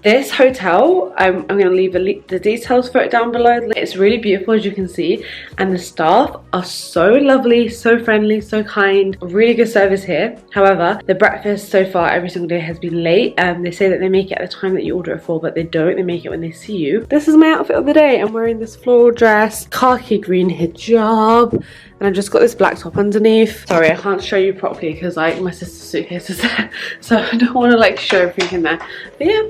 This hotel, I'm going to leave the details for it down below. It's really beautiful, as you can see, and the staff are so lovely, so friendly, so kind. Really good service here. However, the breakfast so far every single day has been late. They say that they make it at the time that you order it for, but they don't. They make it when they see you. This is my outfit of the day. I'm wearing this floral dress, khaki green hijab, and I've just got this black top underneath. Sorry, I can't show you properly because like my sister's suitcase is there, so I don't want to like show everything in there. But yeah,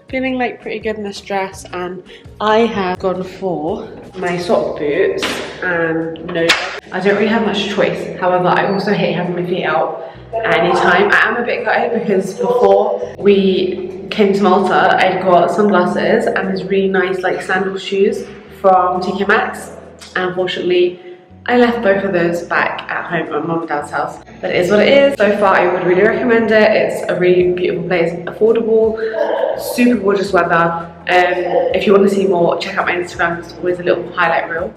feeling like pretty good in this dress, and I have gone for my sock boots and no, I don't really have much choice. However, I also hate having my feet out anytime. I am a bit gutted because before we came to Malta, I got sunglasses and these really nice like sandal shoes from TK Maxx, and unfortunately I left both of those back at home at mum and dad's house. But it is what it is. So far I would really recommend it. It's a really beautiful place, affordable, super gorgeous weather. If you want to see more, check out my Instagram. It's always a little highlight reel.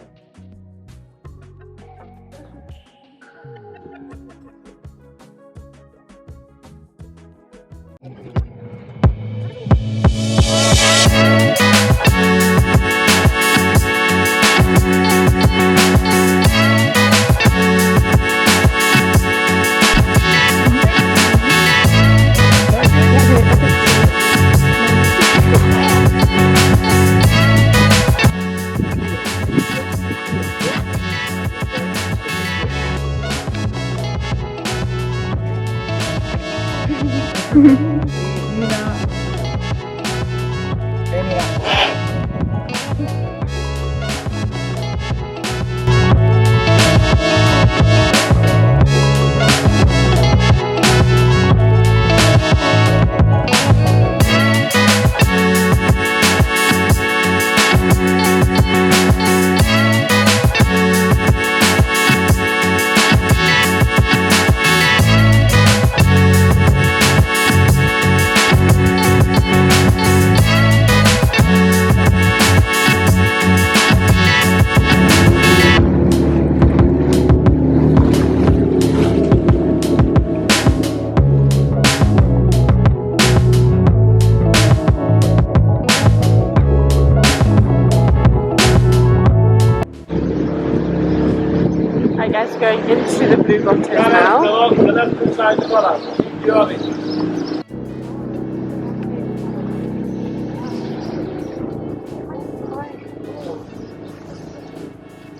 Going into the blue grottos now.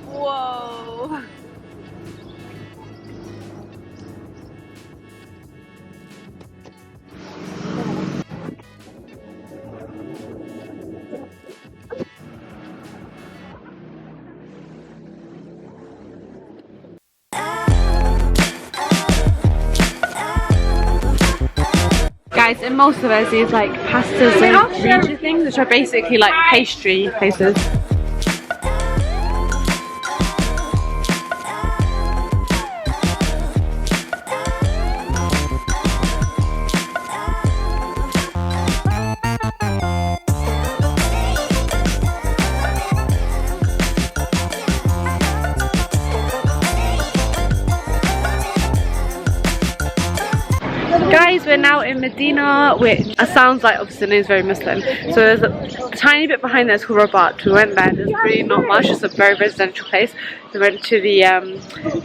Whoa! Guys, in Malta there's these like pastas and rigi things, which are basically like pastry places. Guys, we're now in Medina, which sounds like obviously the name is very Muslim. So there's a tiny bit behind there, it's called Rabat. We went there, there's really not much, it's a very residential place. We went to the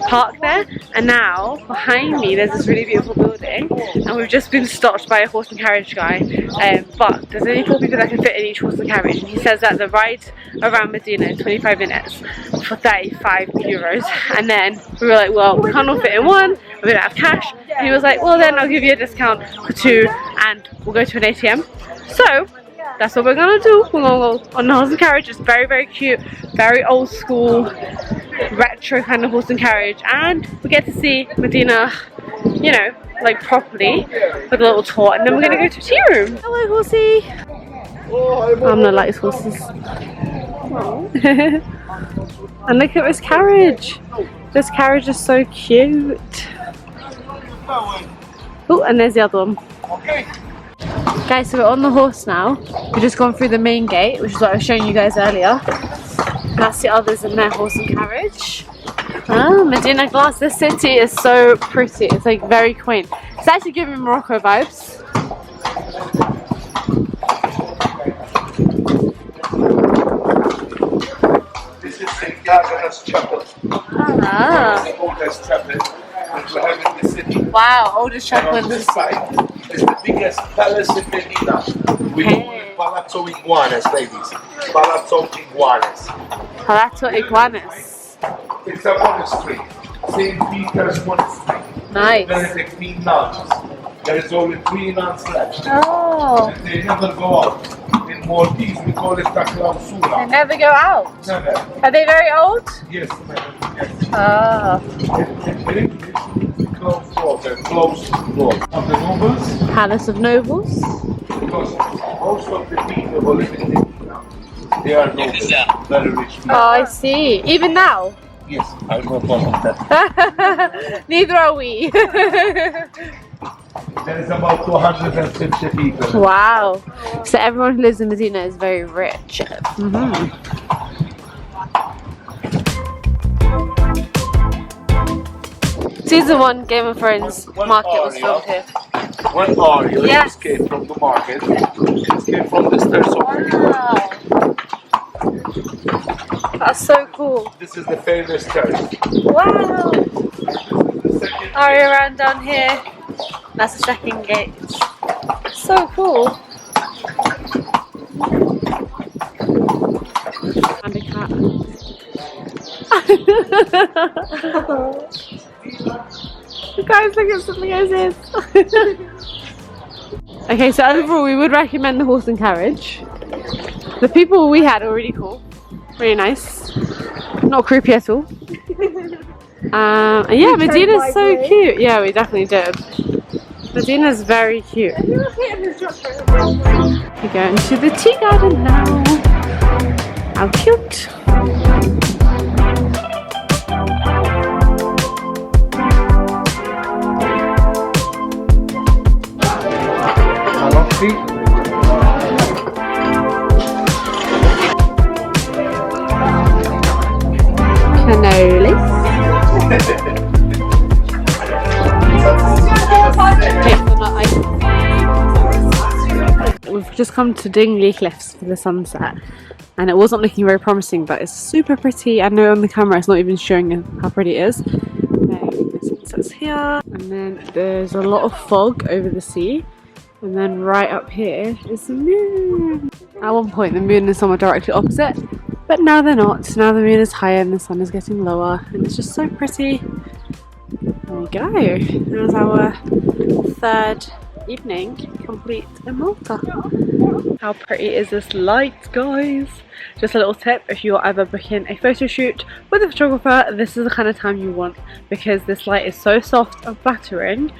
park there, and now behind me there's this really beautiful building, and we've just been stopped by a horse and carriage guy. But there's only 4 people that can fit in each horse and carriage, and he says that the ride around Medina is 25 minutes for 35 euros. And then we were like, well, we can't all fit in one, we don't have cash. And he was like, well then I'll give you a discount for 2 and we'll go to an ATM. So that's what we're gonna do. We're gonna go on the horse and carriage. It's very, very cute, very old school, retro kind of horse and carriage, and we get to see Medina, you know, like properly with a little tour, and then we're gonna go to a tea room. Hello, horsey. I'm not like horses. And look at this carriage. This carriage is so cute. Oh, and there's the other one. Guys, so we're on the horse now. We've just gone through the main gate, which is what I was showing you guys earlier. That's the others in their horse and carriage. Ah, Medina glass. This city is so pretty. It's like very quaint. It's actually giving me Morocco vibes. is the Gardeners chocolate. Ah. The oldest chocolate that we have in the city. Wow, oldest And chocolate. on this side is the biggest palace in Medina. We call it Palazzo Iguanas, ladies. Palazzo Iguanas. Palazzo Iguanas. It's a monastery. St. Peter's Monastery. Nice. There is the queen nuns. There is only 3 nuns left. Oh. And they never go out. In Maltese, we call it the clausura. They never go out. Never. Are they very old? Yes, yes. Ah. In English, closed door, closed door. Of the nobles, Palace of Nobles. because most of the people who live in Medina, they are nobles, very rich people. Oh, I see. Even now? Yes, I'll go follow that. Neither are we. There is about 250 people. Wow. So everyone who lives in Medina is very rich. Season 1 Game of Thrones market was filmed here. One Oreo Yes. escaped from the market. Escaped from the stairs of Wow. That's so cool. This is the famous church. Wow. The second Are we around down here? That's the second gate. So cool. And a cat. Guys, look at something as is. Okay, so overall we would recommend the horse and carriage. The people we had were really cool. Really nice. Not creepy at all. And yeah, Medina's so cute. Yeah, we definitely did. Medina's very cute. We're going to the tea garden now. How cute. Cannolis. We've just come to Dingli Cliffs for the sunset, and it wasn't looking very promising, but it's super pretty. I know on the camera it's not even showing how pretty it is. The sunset's here, and then there's a lot of fog over the sea, and then right up here is the moon. At one point the moon is somewhere directly opposite, but now they're not. Now the moon is higher and the sun is getting lower, and it's just so pretty. There we go. There's our third evening complete in Malta. How pretty is this light, guys? Just a little tip, if you're ever booking a photo shoot with a photographer, this is the kind of time you want, because this light is so soft and flattering.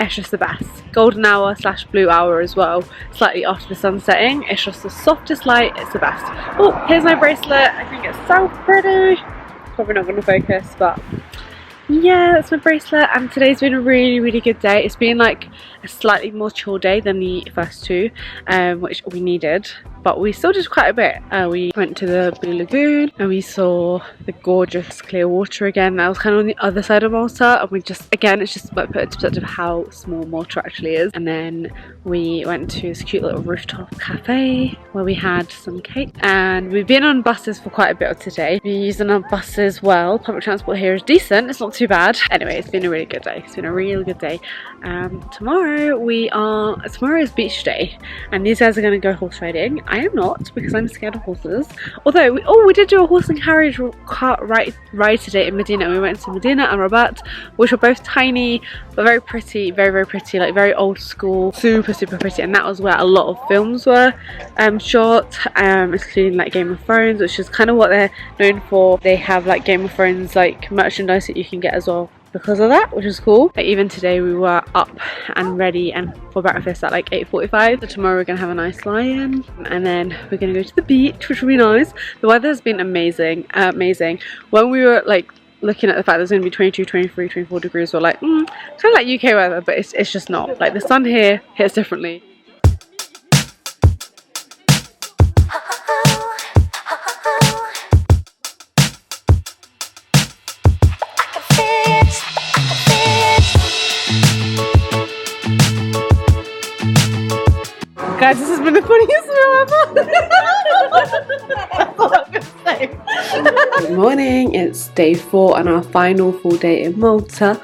It's just the best. Golden hour / blue hour as well, slightly after the sun setting. It's just the softest light, it's the best. Oh, here's my bracelet. I think it's so pretty. Probably not going to focus, but yeah, that's my bracelet. And today's been a really good day. It's been like a slightly more chill day than the first two, which we needed, but we still did quite a bit. We went to the Blue Lagoon and we saw the gorgeous clear water again. That was kind of on the other side of Malta, and we just, again, it's just like put into perspective how small Malta actually is. And then we went to this cute little rooftop cafe where we had some cake, and we've been on buses for quite a bit of today. We're using our buses well. Public transport here is decent, it's not too bad. Anyway, it's been a really good day. It's been a really good day. Tomorrow is beach day, and these guys are going to go horse riding. I am not, because I'm scared of horses. Although we did do a horse and carriage ride today in Medina. We went to Medina and Rabat, which were both tiny but very pretty, very pretty, like very old school, super pretty. And that was where a lot of films were shot, including like Game of Thrones, which is kind of what they're known for. They have like Game of Thrones like merchandise that you can get as well because of that, which is cool. But even today we were up and ready and for breakfast at like 8:45. So tomorrow we're gonna have a nice lie-in, and then we're gonna go to the beach, which will be nice. The weather has been amazing. When we were like looking at the fact there's going to be 22, 23, 24 degrees, we're like kind of like UK weather, but it's just not. Like the sun here hits differently. Guys, this has been the funniest meal ever. That's all I'm gonna say. Good morning, it's day 4 and our final full day in Malta.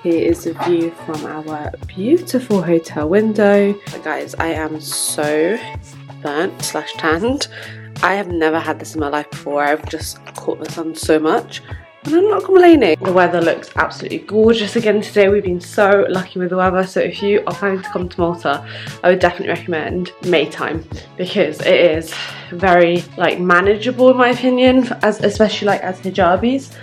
Here is the view from our beautiful hotel window. But guys, I am so burnt / tanned. I have never had this in my life before. I've just caught the sun so much and I'm not complaining. The weather looks absolutely gorgeous again today. We've been so lucky with the weather, so if you are planning to come to Malta, I would definitely recommend May time because it is very like manageable in my opinion, especially like as hijabis.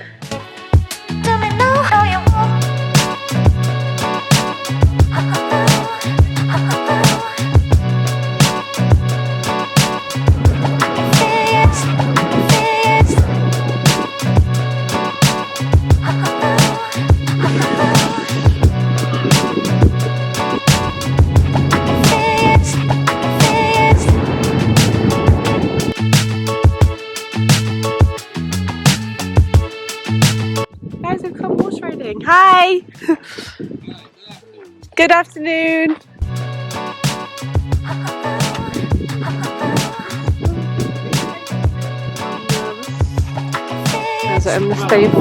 Guys, I've come horse riding. Hi! Good afternoon. As I'm in the stable.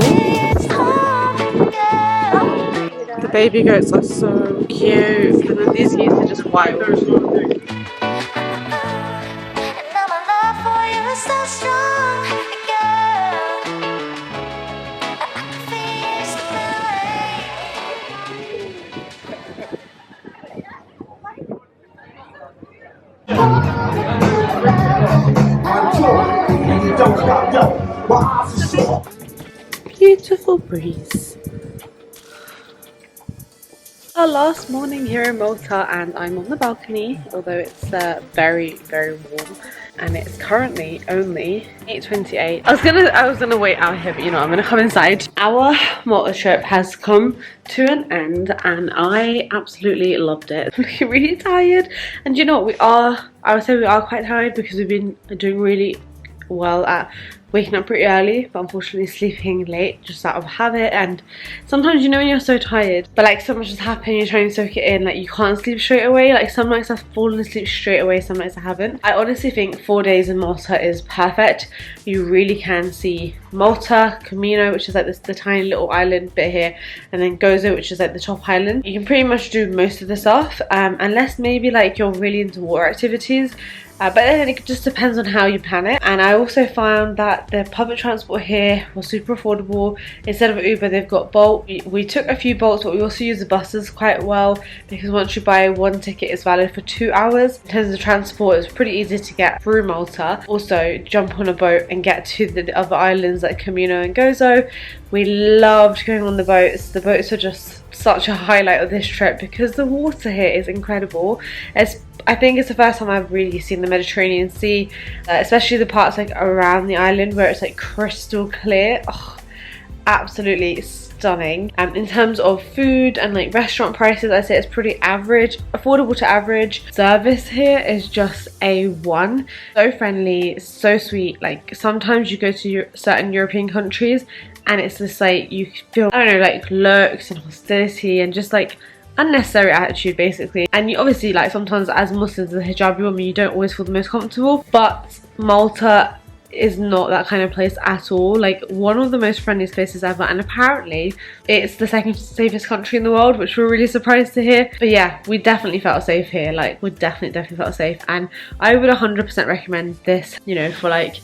The baby goats are so cute. And then these geese are just wild. Beautiful breeze. Our last morning here in Malta and I'm on the balcony, although it's very warm and it's currently only 8:28. I was gonna wait out here, but you know I'm gonna come inside. Our Malta trip has come to an end and I absolutely loved it. I'm looking really tired, and you know what, I would say we are quite tired because we've been doing really well at waking up pretty early, but unfortunately sleeping late just out of habit. And sometimes, you know, when you're so tired but like so much has happened, you're trying to soak it in, like you can't sleep straight away. Like some nights I've fallen asleep straight away, some nights I haven't. I honestly think 4 days in Malta is perfect. You really can see Malta, Camino, which is like the tiny little island bit here, and then Gozo, which is like the top island. You can pretty much do most of the stuff, unless maybe like you're really into water activities. But then it just depends on how you plan it. And I also found that the public transport here was super affordable. Instead of Uber, they've got Bolt. We took a few Bolts, but we also use the buses quite well because once you buy one ticket, it's valid for 2 hours. In terms of transport, it's pretty easy to get through Malta. Also, jump on a boat and get to the other islands like Camino and Gozo. We loved going on the boats. The boats are just such a highlight of this trip because the water here is incredible. I think it's the first time I've really seen the Mediterranean Sea, especially the parts like around the island where it's like crystal clear. Oh, absolutely stunning. In terms of food and like restaurant prices, I'd say it's pretty average, affordable to average. Service here is just A1. So friendly, so sweet. Like sometimes you go to certain European countries and it's just like you feel, I don't know, like lurks and hostility and just like unnecessary attitude basically. And you obviously, like sometimes as Muslims, as a hijabi woman, you don't always feel the most comfortable, but Malta is not that kind of place at all. Like one of the most friendliest places ever, and apparently it's the second safest country in the world, which we're really surprised to hear. But yeah, we definitely felt safe here. Like we definitely felt safe, and I would 100% recommend this, you know, for like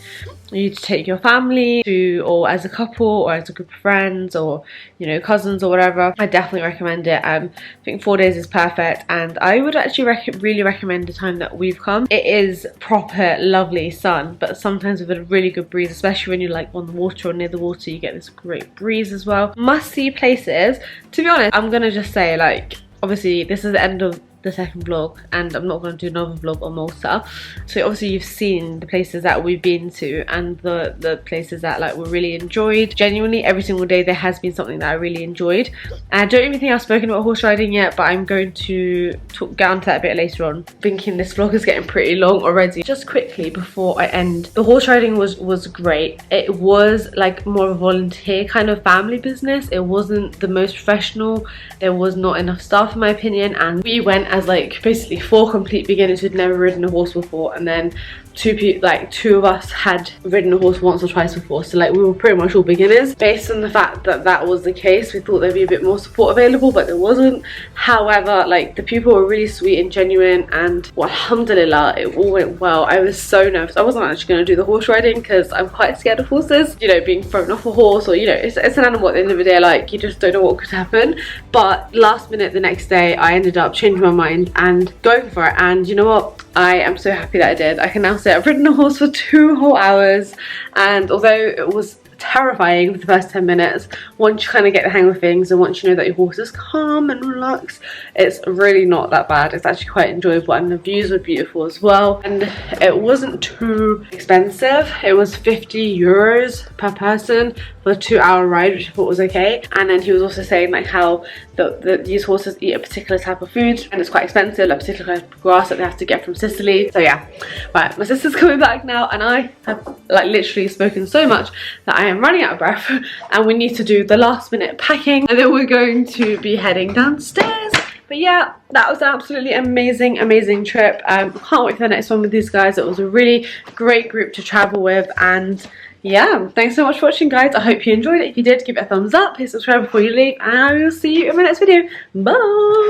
you to take your family to, or as a couple, or as a group of friends, or you know, cousins or whatever. I definitely recommend it. I think 4 days is perfect, and I would actually really recommend the time that we've come. It is proper lovely sun, but sometimes with a really good breeze, especially when you're like on the water or near the water, you get this great breeze as well. Must see places. To be honest, I'm gonna just say, like, obviously this is the end of the second vlog and I'm not going to do another vlog on Malta, so obviously you've seen the places that we've been to and the places that like we really enjoyed. Genuinely every single day there has been something that I really enjoyed, and I don't even think I've spoken about horse riding yet, but I'm going to get onto that a bit later on. Thinking this vlog is getting pretty long already. Just quickly before I end, the horse riding was great. It was like more of a volunteer kind of family business. It wasn't the most professional, there was not enough staff in my opinion, and we went as like basically 4 complete beginners who'd never ridden a horse before, and then two of us had ridden a horse once or twice before, so like we were pretty much all beginners. Based on the fact that that was the case, we thought there'd be a bit more support available, but there wasn't. However, like the people were really sweet and genuine, and well, alhamdulillah, it all went well. I was so nervous. I wasn't actually going to do the horse riding because I'm quite scared of horses, you know, being thrown off a horse, or you know, it's an animal at the end of the day, like you just don't know what could happen. But last minute the next day I ended up changing my mind and going for it, and you know what, I am so happy that I did. I can now say I've ridden a horse for 2 whole hours, and although it was terrifying for the first 10 minutes, once you kind of get the hang of things and once you know that your horse is calm and relaxed, it's really not that bad. It's actually quite enjoyable, and the views were beautiful as well, and it wasn't too expensive. It was 50 euros per person for a 2-hour ride, which I thought was okay. And then he was also saying like how these horses eat a particular type of food and it's quite expensive, like particular type of grass that they have to get from Sicily. So yeah, right, my sister's coming back now, and I have like literally spoken so much that I am running out of breath, and we need to do the last minute packing, and then we're going to be heading downstairs. But yeah, that was an absolutely amazing trip. Can't wait for the next one with these guys. It was a really great group to travel with, and yeah, thanks so much for watching, guys. I hope you enjoyed it. If you did, give it a thumbs up, hit subscribe before you leave, and I will see you in my next video. Bye.